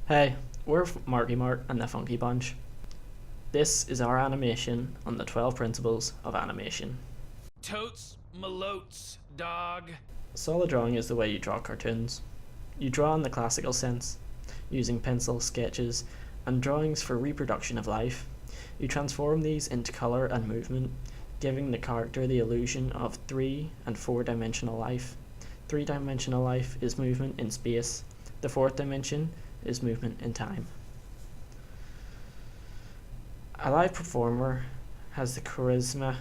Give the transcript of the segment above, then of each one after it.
Hey, we're Marky Mark and the Funky Bunch. This is our animation on the 12 principles of animation. Totes malotes, dog. Solid drawing is the way you draw cartoons. You draw in the classical sense, using pencil, sketches, and drawings for reproduction of life. You transform these into colour and movement, giving the character the illusion of 3 and 4-dimensional life. 3-dimensional life is movement in space. The 4th dimension is movement in time. A live performer has the charisma.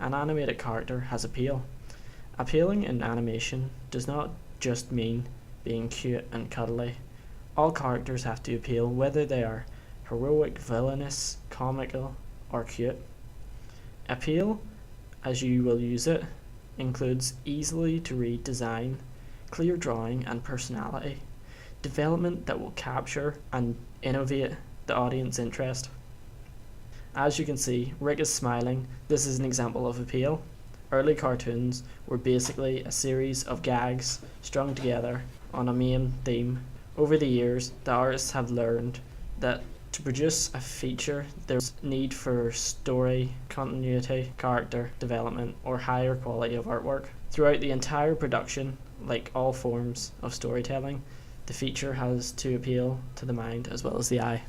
An animated character has appeal. Appealing in animation does not just mean being cute and cuddly. All characters have to appeal, whether they are heroic, villainous, comical, or cute. Appeal, as you will use it, includes easily to read design, clear drawing and personality, development that will capture and innovate the audience interest. As you can see, Rick is smiling. This is an example of appeal. Early cartoons were basically a series of gags strung together on a main theme. Over the years, the artists have learned that to produce a feature, there's need for story, continuity, character development, or higher quality of artwork. Throughout the entire production, like all forms of storytelling, the feature has to appeal to the mind as well as the eye.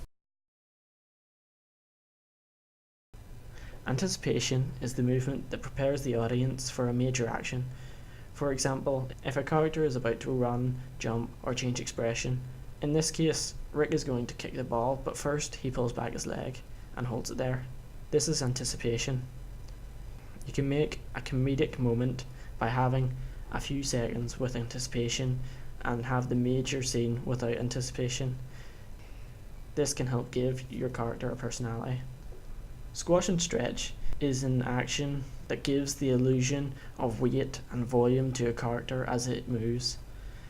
Anticipation is the movement that prepares the audience for a major action. For example, if a character is about to run, jump, or change expression, in this case, Rick is going to kick the ball, but first he pulls back his leg and holds it there. This is anticipation. You can make a comedic moment by having a few seconds with anticipation and have the major scene without anticipation. This can help give your character a personality. Squash and stretch is an action that gives the illusion of weight and volume to a character as it moves.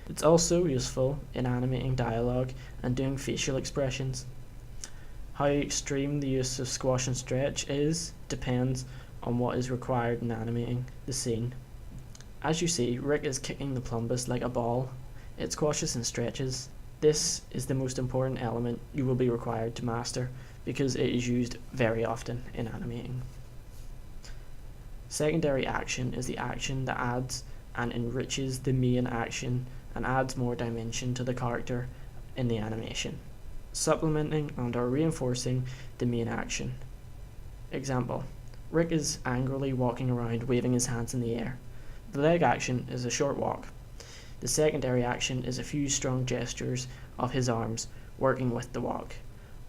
It's also useful in animating dialogue and doing facial expressions. How extreme the use of squash and stretch is depends on what is required in animating the scene. As you see, Rick is kicking the plumbus like a ball. It squashes and stretches. This is the most important element you will be required to master because it is used very often in animating. Secondary action is the action that adds and enriches the main action and adds more dimension to the character in the animation, supplementing and or reinforcing the main action. Example: Rick is angrily walking around waving his hands in the air. The leg action is a short walk. The secondary action is a few strong gestures of his arms working with the walk.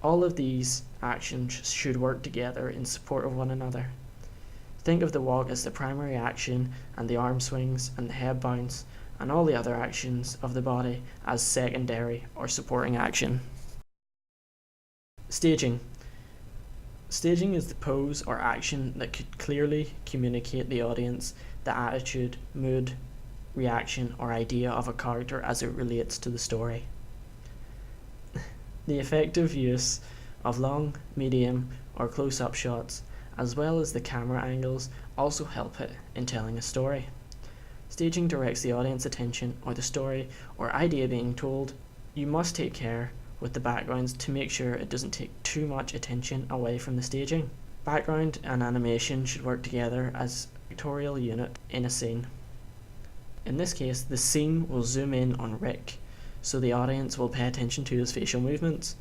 All of these actions should work together in support of one another. Think of the walk as the primary action and the arm swings and the head bounce and all the other actions of the body as secondary or supporting action. Staging. Staging is the pose or action that could clearly communicate the audience the attitude, mood, reaction or idea of a character as it relates to the story. The effective use of long, medium or close-up shots as well as the camera angles also help it in telling a story. Staging directs the audience attention or the story or idea being told. You must take care with the backgrounds to make sure it doesn't take too much attention away from the staging. Background and animation should work together as a pictorial unit in a scene. In this case, the scene will zoom in on Rick, so the audience will pay attention to his facial movements.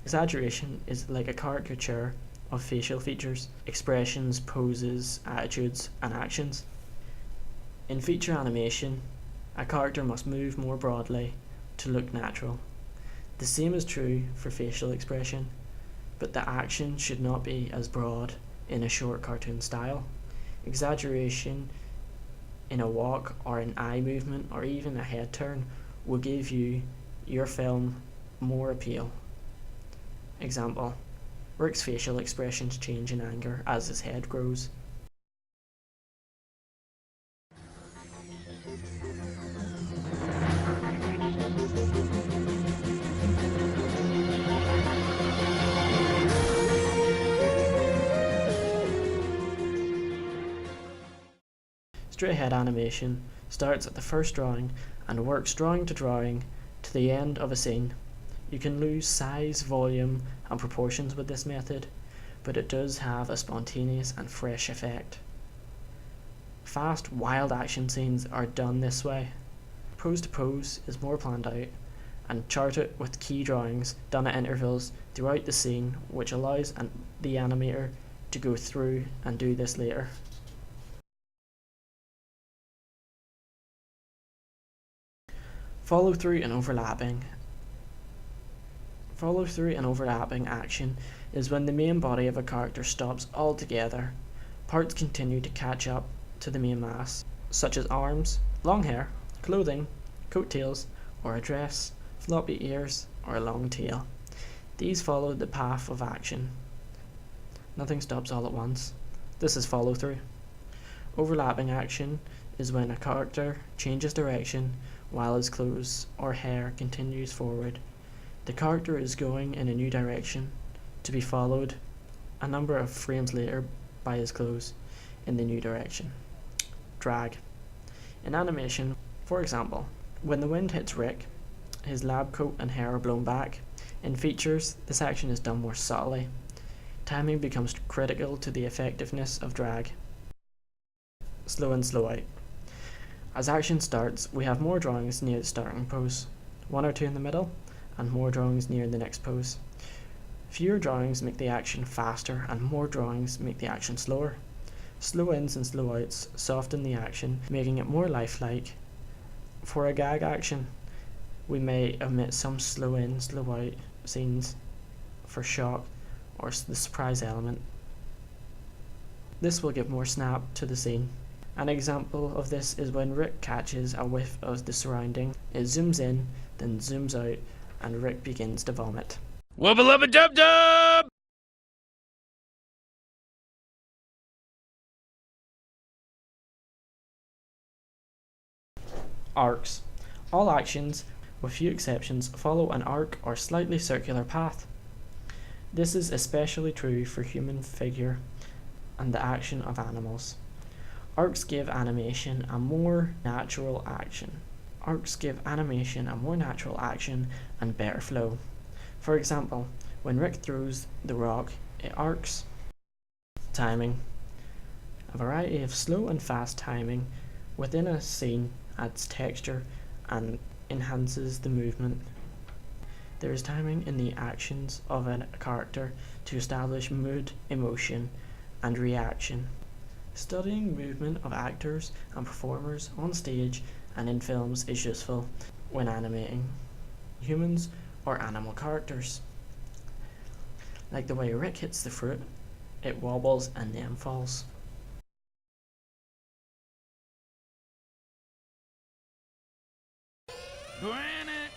Exaggeration is like a caricature of facial features, expressions, poses, attitudes, and actions. In feature animation, a character must move more broadly to look natural. The same is true for facial expression, but the action should not be as broad in a short cartoon style. Exaggeration in a walk or an eye movement or even a head turn will give your film more appeal. Example: Rick's facial expressions change in anger as his head grows. Straight ahead animation starts at the first drawing and works drawing to the end of a scene. You can lose size, volume, and proportions with this method, but it does have a spontaneous and fresh effect. Fast, wild action scenes are done this way. Pose to pose is more planned out and charted with key drawings done at intervals throughout the scene, which allows the animator to go through and do this later. Follow through and overlapping. Follow through and overlapping action is when the main body of a character stops altogether. Parts continue to catch up to the main mass, such as arms, long hair, clothing, coattails, or a dress, floppy ears, or a long tail. These follow the path of action. Nothing stops all at once. This is follow through. Overlapping action is when a character changes direction while his clothes or hair continues forward. The character is going in a new direction, to be followed a number of frames later by his clothes in the new direction. Drag. In animation, for example, when the wind hits Rick, his lab coat and hair are blown back. In features, this action is done more subtly. Timing becomes critical to the effectiveness of drag. Slow in, slow out. As action starts, we have more drawings near the starting pose, one or two in the middle, and more drawings near the next pose. Fewer drawings make the action faster, and more drawings make the action slower. Slow ins and slow outs soften the action, making it more lifelike. For a gag action, we may omit some slow in, slow out scenes for shock or the surprise element. This will give more snap to the scene. An example of this is when Rick catches a whiff of the surrounding. It zooms in, then zooms out, and Rick begins to vomit. Wubba lubba dub dub! Arcs. All actions, with few exceptions, follow an arc or slightly circular path. This is especially true for human figure and the action of animals. Arcs give animation a more natural action. Arcs give animation a more natural action and better flow. For example, when Rick throws the rock, it arcs. Timing. A variety of slow and fast timing within a scene adds texture and enhances the movement. There is timing in the actions of a character to establish mood, emotion, and reaction. Studying movement of actors and performers on stage and in films is useful when animating humans or animal characters. Like the way Rick hits the fruit, it wobbles and then falls. Granite,